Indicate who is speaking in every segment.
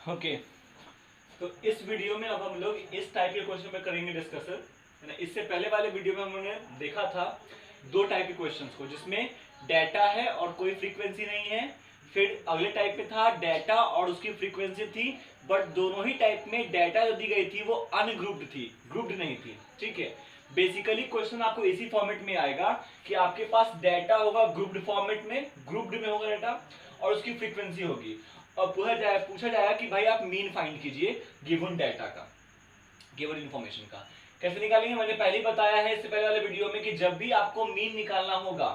Speaker 1: Okay, तो इस video में अब हम लोग इस टाइप के क्वेश्चन पे करेंगे डिस्कशन, है ना। इससे पहले वाले वीडियो में हमने देखा था दो टाइप के क्वेश्चंस को, जिसमें डाटा है और कोई फ्रीक्वेंसी नहीं है। फिर अगले टाइप पे था डाटा और उसकी फ्रीक्वेंसी थी, बट दोनों ही टाइप में डाटा जो दी गई थी वो अनग्रुप्ड थी, ग्रुप्ड नहीं थी। ठीक है, बेसिकली क्वेश्चन आपको इसी फॉर्मेट में आएगा कि आपके पास डाटा होगा ग्रुप्ड फॉर्मेट में, ग्रुप्ड में होगा डाटा, और उसकी फ्रीक्वेंसी होगी। और पूछा जाएगा कि भाई आप मीन फाइंड कीजिए गिवन डाटा का, गिवन इंफॉर्मेशन का। कैसे निकालेंगे, मैंने पहले ही बताया है इससे पहले वाले वीडियो में कि जब भी आपको मीन निकालना होगा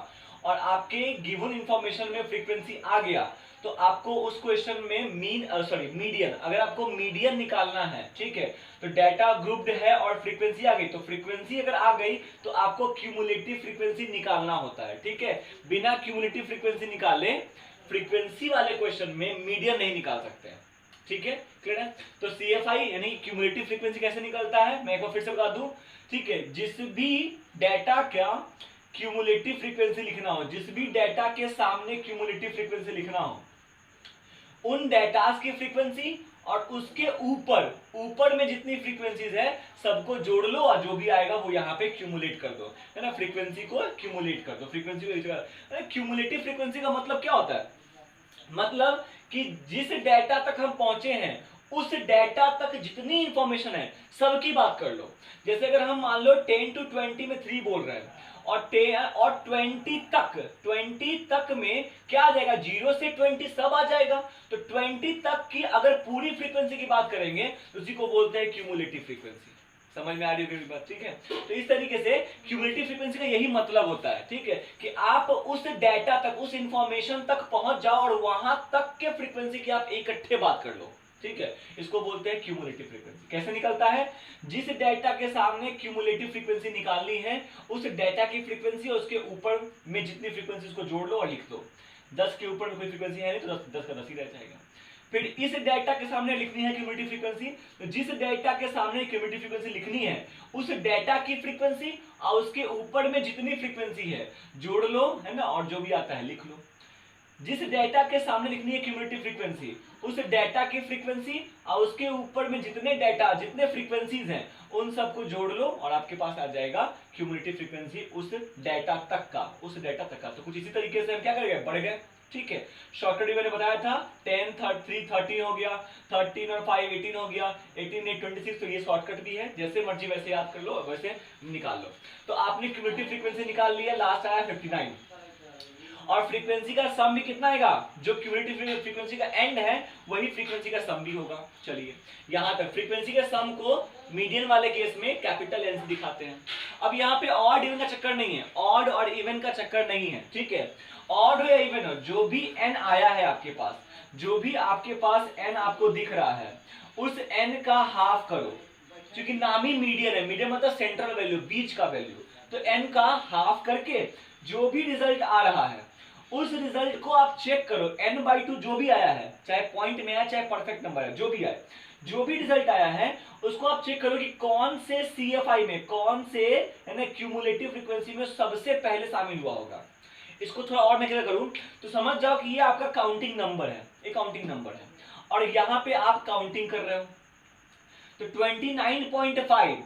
Speaker 1: और आपके गिवन इंफॉर्मेशन में फ्रीक्वेंसी आ गया, तो आपको उस क्वेश्चन में मीडियन, अगर आपको मीडियन निकालना है, ठीक है, तो डाटा ग्रुप्ड है और फ्रीक्वेंसी आ गई, तो फ्रीक्वेंसी अगर आ गई तो आपको क्यूमुलेटिव फ्रीक्वेंसी निकालना होता है। ठीक है, बिना क्यूमुलेटिव फ्रीक्वेंसी निकाले फ्रीक्वेंसी वाले क्वेश्चन में मीडियन नहीं निकाल सकते हैं। ठीक है, क्लियर है। तो CFI यानी क्यूमुलेटिव फ्रीक्वेंसी कैसे निकलता है, मैं एक बार फिर से बता दूं। ठीक है, जिस भी डाटा का क्यूमुलेटिव फ्रीक्वेंसी लिखना हो, जिस भी डाटा के सामने क्यूमुलेटिव फ्रीक्वेंसी लिखना हो, उन डाटास की फ्रीक्वेंसी और उसके ऊपर ऊपर में जितनी फ्रीक्वेंसीज है सबको जोड़ लो और जो भी आएगा वो यहाँ पे क्यूमुलेट कर दो, है ना। फ्रीक्वेंसी को क्यूमुलेट कर दो, फ्रीक्वेंसी को क्यूमुलेटिव फ्रीक्वेंसी का मतलब क्या होता है, मतलब कि जिस डाटा तक हम पहुंचे हैं उस डाटा तक जितनी इंफॉर्मेशन है सबकी बात कर लो। जैसे अगर हम मान लो 10 to 20 में 3 बोल रहे हैं और 20 तक में क्या आ जाएगा, 0 से 20 सब आ जाएगा। तो 20 तक की अगर पूरी फ्रीक्वेंसी की बात करेंगे तो उसी को बोलते हैं क्यूमुलेटिव फ्रीक्वेंसी। समझ में आ रही होगी बात, ठीक है। तो इस तरीके से क्यूमुलेटिव फ्रीक्वेंसी का यही मतलब होता है, ठीक है, कि आप उस डाटा तक, उस इंफॉर्मेशन तक पहुंच जाओ और वहां तक के फ्रीक्वेंसी की आप इकट्ठे बात कर लो। ठीक है, इसको बोलते हैं क्यूमुलेटिव फ्रीक्वेंसी। कैसे निकलता है, जिस डाटा के सामने क्यूमुलेटिव फ्रीक्वेंसी निकालनी है उस डाटा की फ्रीक्वेंसी और उसके ऊपर में जितनी फ्रीक्वेंसी उसको जोड़ लो और लिख दो। 10 के ऊपर में कोई फ्रीक्वेंसी है नहीं तो 10 का 10 ही रह जाएगा। फिर इस डाटा के सामने लिखनी है क्यूमुलेटिव फ्रीक्वेंसी, तो जिस डाटा के सामने क्यूमुलेटिव फ्रीक्वेंसी लिखनी है उस डाटा की फ्रीक्वेंसी और उसके ऊपर में जितनी फ्रीक्वेंसी है जोड़ लो, है ना, और जो भी आता है लिख लो। जिस डाटा के सामने लिखनी है क्यूमुलेटिव फ्रीक्वेंसी, उस डाटा की फ्रीक्वेंसी और उसके ऊपर में जितने डाटा, जितने फ्रीक्वेंसीज हैं उन सबको जोड़ लो और आपके पास आ जाएगा क्यूमुलेटिव फ्रीक्वेंसी उस डाटा तक का, उस डाटा तक का। तो कुछ इसी तरीके से हम क्या करेंगे, बढ़ गए। ठीक है, शॉर्टकट मैंने बताया था 10 3 13 हो गया, 13 और 5 18 हो गया, 18 8 26, तो ये शॉर्टकट भी है, जैसे मर्जी वैसे याद कर लो, वैसे निकाल लो। तो आपने क्यूमुलेटिव फ्रीक्वेंसी निकाल लिया, लास्ट आया 59, और फ्रीक्वेंसी का सम भी कितना आएगा, जो क्यूमुलेटिव फ्रीक्वेंसी का एंड है वही फ्रीक्वेंसी का सम भी होगा। चलिए यहां तक फ्रीक्वेंसी के सम को मीडियन वाले केस में कैपिटल एन से दिखाते हैं। अब यहाँ पे ऑड इवन का चक्कर नहीं है, ऑड और इवन का चक्कर नहीं है। ठीक है, ऑड हो या इवन हो, जो भी एन आया है आपके पास, जो भी आपके पास एन आपको दिख रहा है उस एन का हाफ करो, क्योंकि नाम ही मीडियन है, मीडियन मतलब सेंट्रल वैल्यू, बीच का वैल्यू, तो एन का हाफ करके जो भी रिजल्ट आ रहा है उस रिजल्ट को आप चेक करो। n/2 जो भी आया है, चाहे पॉइंट में आया चाहे परफेक्ट नंबर है, जो भी आए, जो भी रिजल्ट आया है उसको आप चेक करो कि कौन से CFI में, कौन से, है ना, क्यूमुलेटिव फ्रीक्वेंसी में सबसे पहले शामिल हुआ होगा। इसको थोड़ा और मैं क्लियर करूं तो समझ जाओ कि ये आपका काउंटिंग नंबर है, एक काउंटिंग नंबर है, और यहां पे आप काउंटिंग कर रहे हो। तो 29.5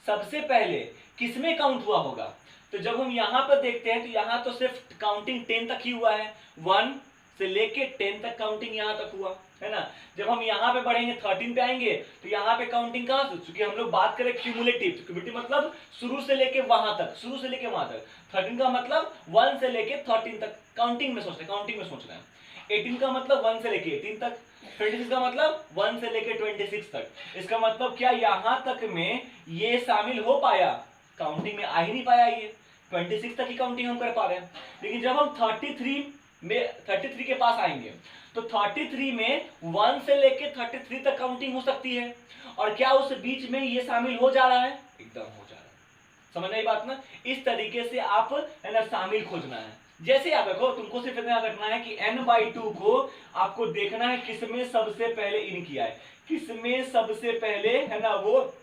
Speaker 1: सबसे पहले किसमें काउंट हुआ होगा, तो जब हम यहां पर देखते हैं तो यहां तो सिर्फ काउंटिंग 10 तक ही हुआ है, 1 से लेके 10 तक काउंटिंग यहां तक हुआ है ना। जब हम यहां पे बढ़ेंगे 13 पे आएंगे तो यहां पे काउंटिंग कहां से, क्योंकि हम लोग बात करें क्यूमुलेटिव, तो क्यूमुलेटिव मतलब शुरू से लेके वहां तक, शुरू से लेके वहां तक। 13 का मतलब 1 से लेके 13 तक, काउंटिंग में सोच रहे हैं। 18 का मतलब 1 से लेके 18 तक, 26 का मतलब 1 से लेके 26 तक। इसका मतलब क्या, यहां तक में ये शामिल हो पाया, काउंटिंग में आ ही नहीं पाया, ये 26 तक ही काउंटिंग हम कर पा रहे हैं। लेकिन जब हम 33 के पास आएंगे तो 33 में 1 से लेके 33 तक काउंटिंग हो सकती है, और क्या उस बीच में ये शामिल हो जा रहा है, एकदम हो जा रहा है। समझ रही बात ना, इस तरीके से आप, है ना, शामिल खोजना है। जैसे याद रखो, तुमको सिर्फ इतना याद रखना है कि n/2 को आपको देखना है किसमें सबसे पहले इन किया है, किसमें सबसे पहले, है ना, वो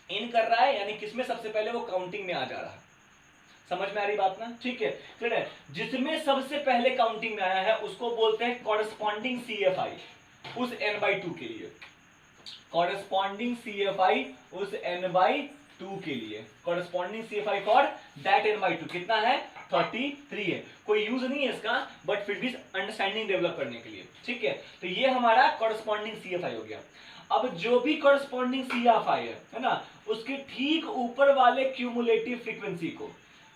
Speaker 1: इन कर रहा है, यानी किसमें सबसे पहले वो काउंटिंग में आ जा रहा है। समझ में आ रही बात ना, ठीक है, क्लियर है। जिसमें सबसे पहले काउंटिंग में आया है उसको बोलते हैं कॉरेस्पॉन्डिंग CFI, उस n/2 के लिए, कॉरेस्पॉन्डिंग CFI उस n/2 के लिए, corresponding CFI for that n/2 कितना है 33 है। कोई यूज नहीं है इसका, बट फिर भी अंडरस्टैंडिंग डेवलप करने के लिए, ठीक है। तो ये हमारा कॉरेस्पॉन्डिंग CFI हो गया। अब जो भी कॉरेस्पॉन्डिंग CFI है ना, उसके ठीक ऊपर वाले क्यूमुलेटिव फ्रीक्वेंसी को,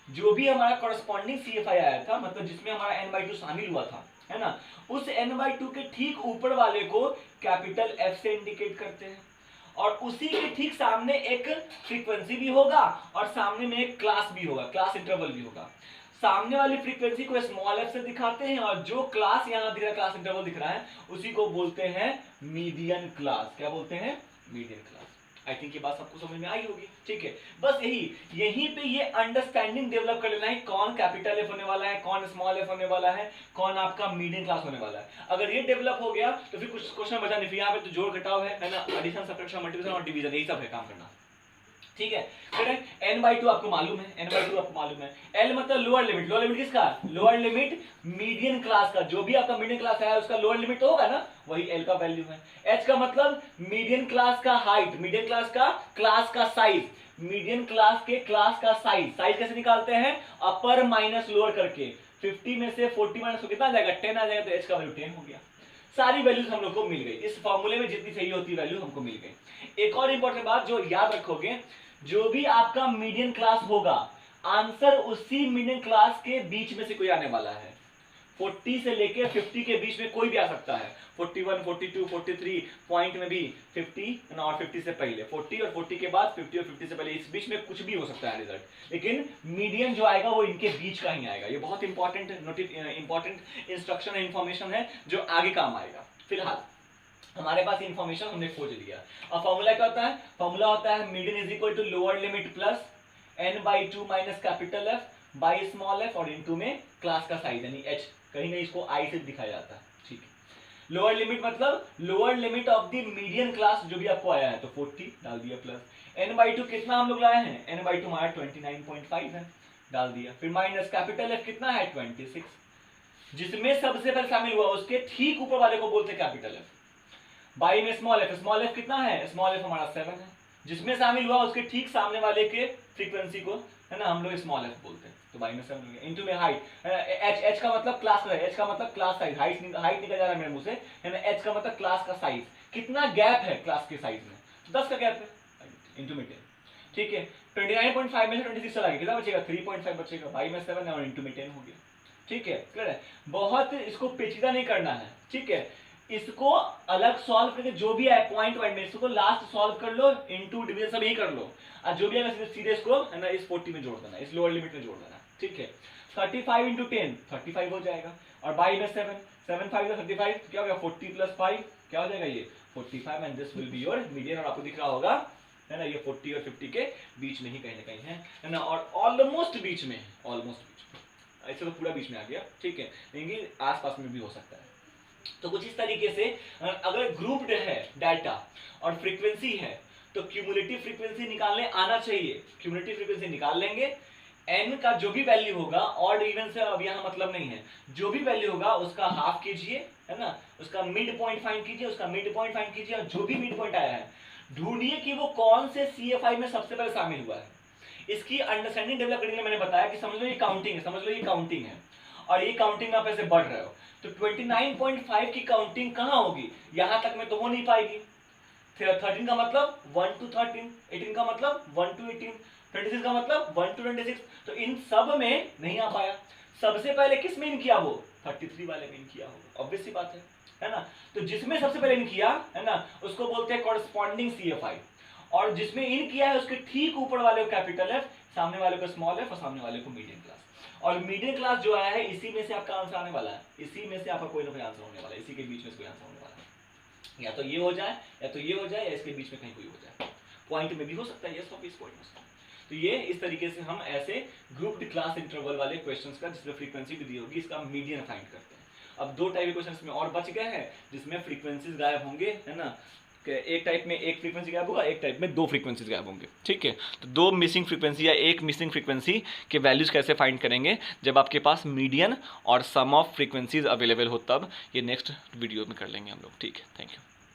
Speaker 1: जो भी हमारा कॉरेस्पॉन्डिंग CFI आया था, मतलब जिसमें हमारा n/2 शामिल हुआ था, है ना, उस n/2 के ठीक ऊपर वाले को कैपिटल F से इंडिकेट करते हैं, और उसी के ठीक सामने एक फ्रीक्वेंसी भी होगा और सामने में एक क्लास भी होगा, क्लास इंटरवल भी होगा। सामने वाली फ्रीक्वेंसी को स्मॉल f से दिखाते हैं, और जो क्लास यहां दिख रहा है, क्लास इंटरवल दिख रहा है, उसी को बोलते हैं मीडियन क्लास। क्या बोलते हैं? Median class. आई थिंक ये बात सबको समझ में आई होगी, ठीक है। बस यहीं पे ये अंडरस्टैंडिंग डेवलप कर लेना है, कौन कैपिटल एफ होने वाला है, कौन स्मॉल एफ होने वाला है, कौन आपका मीडियन क्लास होने वाला है। अगर ये डेवलप हो गया तो फिर कुछ क्वेश्चन बचा नहीं, फिर यहाँ पे तो जोड़ घटाव है ना, एडिशन सब्ट्रैक्शन मल्टीप्लिकेशन और डिवीजन, यही सब है काम करना, ठीक है। फिर n/2 आपको मालूम है, n/2 आपको मालूम है। L मतलब लोअर लिमिट, लोअर लिमिट किसका? लोअर लिमिट मीडियन क्लास का, जो भी आपका मीडियन क्लास है उसका लोअर लिमिट तो होगा ना, वही L का वैल्यू है। H का मतलब मीडियन क्लास का हाइट, मीडियन क्लास का साइज, मीडियन क्लास के क्लास का साइज। साइज कैसे निकालते हैं? अपर माइनस लोअर करके, 50 में से 40 माइनस कितना आ जाएगा? 10 आ जाएगा, तो H का वैल्यू 10 हो गया। सारी वैल्यूज हम लोग को मिल गई, इस फॉर्मूले में जितनी चाहिए होती वैल्यू हमको मिल गई। एक और इंपॉर्टेंट बात जो याद रखोगे, जो भी आपका मीडियन क्लास होगा, आंसर उसी मीडियन क्लास के बीच में से कोई आने वाला है। 40 से लेके 50 के बीच में कोई भी आ सकता है, 41, 42, 43 पॉइंट में भी 50 और 50 से पहले, 40 और 40 के बाद 50 और 50 से पहले, इस बीच में कुछ भी हो सकता है रिजल्ट, लेकिन मीडियन जो आएगा वो इनके बीच का ही आएगा। ये बहुत इंपॉर्टेंट इंस्ट्रक्शन है, इंफॉर्मेशन है, जो आगे काम आएगा। फिलहाल हमारे पास इंफॉर्मेशन हमने खोज लिया। अब फॉर्मूला क्या होता है? फॉर्मूला होता है median is equal to lower limit plus n/2 minus capital F by small f, और इनटू में क्लास का साइज यानी h, कहीं नहीं इसको I से दिखाया जाता है, ठीक है। लोअर लिमिट मतलब lower limit of the median class जो भी आपको आया है, तो 40 डाल दिया, प्लस n/2 कितना हम लोग लाए हैं? n/2 हमारा 29.5 है, डाल दिया। फिर माइनस कैपिटल F कितना है? 26, जिसमें सबसे पहले शामिल हुआ उसके ठीक ऊपर वाले को बोलते हैं कैपिटल F। बाई में स्मॉल एफ कितना है? स्मॉल एफ हमारा 7 है, जिसमें शामिल हुआ उसके ठीक सामने वाले के फ्रीक्वेंसी को, है ना, हम लोग स्मॉल एफ बोलते हैं, तो बाई में 7 इनटू में हाइट, एच का मतलब क्लास का, एच का मतलब क्लास साइज, हाइट निकल जा रहा है मेरे मुंह से, है ना। एच का मतलब क्लास का साइज, कितना गैप है क्लास के साइज में? 10 का गैप है, इनटू में 10, ठीक है। 29.5 में से 26 चला गया, कितना बचेगा? 3.5 बचेगा, बाई में 7 है और इनटू में 10 हो गया, ठीक है। क्लियर है? बहुत इसको पेचीदा नहीं करना है, ठीक है। इसको अलग सॉल्व करके जो भी है पॉइंट में इसको लास्ट सॉल्व कर लो, इनटू डिवीजन सब ही कर लो, और जो भी है सीधे इसको, है ना, इस 40 में जोड़ देना, इस लोअर लिमिट में जोड़ देना, ठीक है। 35 इंटू 10 35 हो जाएगा, और बाई में 7 7 5 35, क्या हो गया? 40 प्लस 5 क्या हो जाएगा? ये 45, and this will be your median. और आपको दिख रहा होगा, है ना, ये 40 और 50 के बीच में ही कहीं ना कहीं है ना, और ऑलमोस्ट बीच में, ऑलमोस्ट बीच में, ऐसे तो पूरा बीच में आ गया, ठीक है, लेकिन आसपास में भी हो सकता है। तो कुछ इस तरीके से अगर ग्रुप्ड है डाटा और फ्रीक्वेंसी है, तो क्यूमुलेटिव फ्रीक्वेंसी निकालने आना चाहिए। क्यूमुलेटिव फ्रीक्वेंसी निकाल लेंगे, n का जो भी वैल्यू होगा, ऑड इवन से अब यहाँ मतलब नहीं है, जो भी वैल्यू होगा उसका हाफ कीजिए, है ना, उसका मिड पॉइंट फाइंड कीजिए, उसका मिड पॉइंट फाइंड कीजिए, और जो भी मिड पॉइंट आया है ढूंढिए कि वो कौन से CFI में सबसे पहले शामिल हुआ है। इसकी अंडरस्टैंडिंग डेवलप करने के लिए मैंने बताया कि समझ लो ये काउंटिंग है, समझ लो ये काउंटिंग है, और ये काउंटिंग आप ऐसे बढ़ रहे हो, तो 29.5 की काउंटिंग कहां होगी? यहां तक में तो हो नहीं पाएगी। 13 का मतलब 1 to 13, 18 का मतलब 1 to 18, 26 का मतलब 1 to 26, तो इन सब में नहीं आ पाया। सबसे पहले किस में इन किया? वो 33 वाले में इन किया होगा, ऑब्वियस सी बात है ना। तो जिसमें सबसे पहले इन किया, है ना, उसको बोलते हैं कॉरेस्पॉन्डिंग CFI, और जिसमें इन किया है उसके ठीक ऊपर वाले को कैपिटल F, सामने वाले को स्मॉल f, और सामने वाले को मीडियम क्लास। और मीडियम क्लास जो आया है, इसी में से आपका आंसर आने वाला है, इसी में से आपका कोई ना कोई आंसर होने वाला है, इसी के बीच में कोई आंसर होने वाला है, या तो ये हो जाए, या तो ये हो जाए, या इसके बीच में कहीं कोई हो जाए, पॉइंट में भी हो सकता है, यस ऑफ इस पॉइंट में। तो ये इस तरीके से हम ऐसे ग्रुप्ड क्लास इंटरवल वाले क्वेश्चंस का, जिसमें फ्रीक्वेंसी भी दी होगी, इसका मीडियन फाइंड करते हैं। अब 2 टाइप के क्वेश्चंस में और बच गए हैं, जिसमें फ्रीक्वेंसीज गायब होंगे, है ना, एक टाइप में एक फ्रीक्वेंसी गैप होगा, एक टाइप में दो फ्रीक्वेंसीज गैप होंगे, ठीक है। तो दो मिसिंग फ्रीक्वेंसी या एक मिसिंग फ्रीक्वेंसी के वैल्यूज कैसे फाइंड करेंगे, जब आपके पास मीडियन और सम ऑफ फ्रीक्वेंसीज अवेलेबल हो तब। ये नेक्स्ट वीडियो में कर लेंगे हम लोग, ठीक है। Thank you.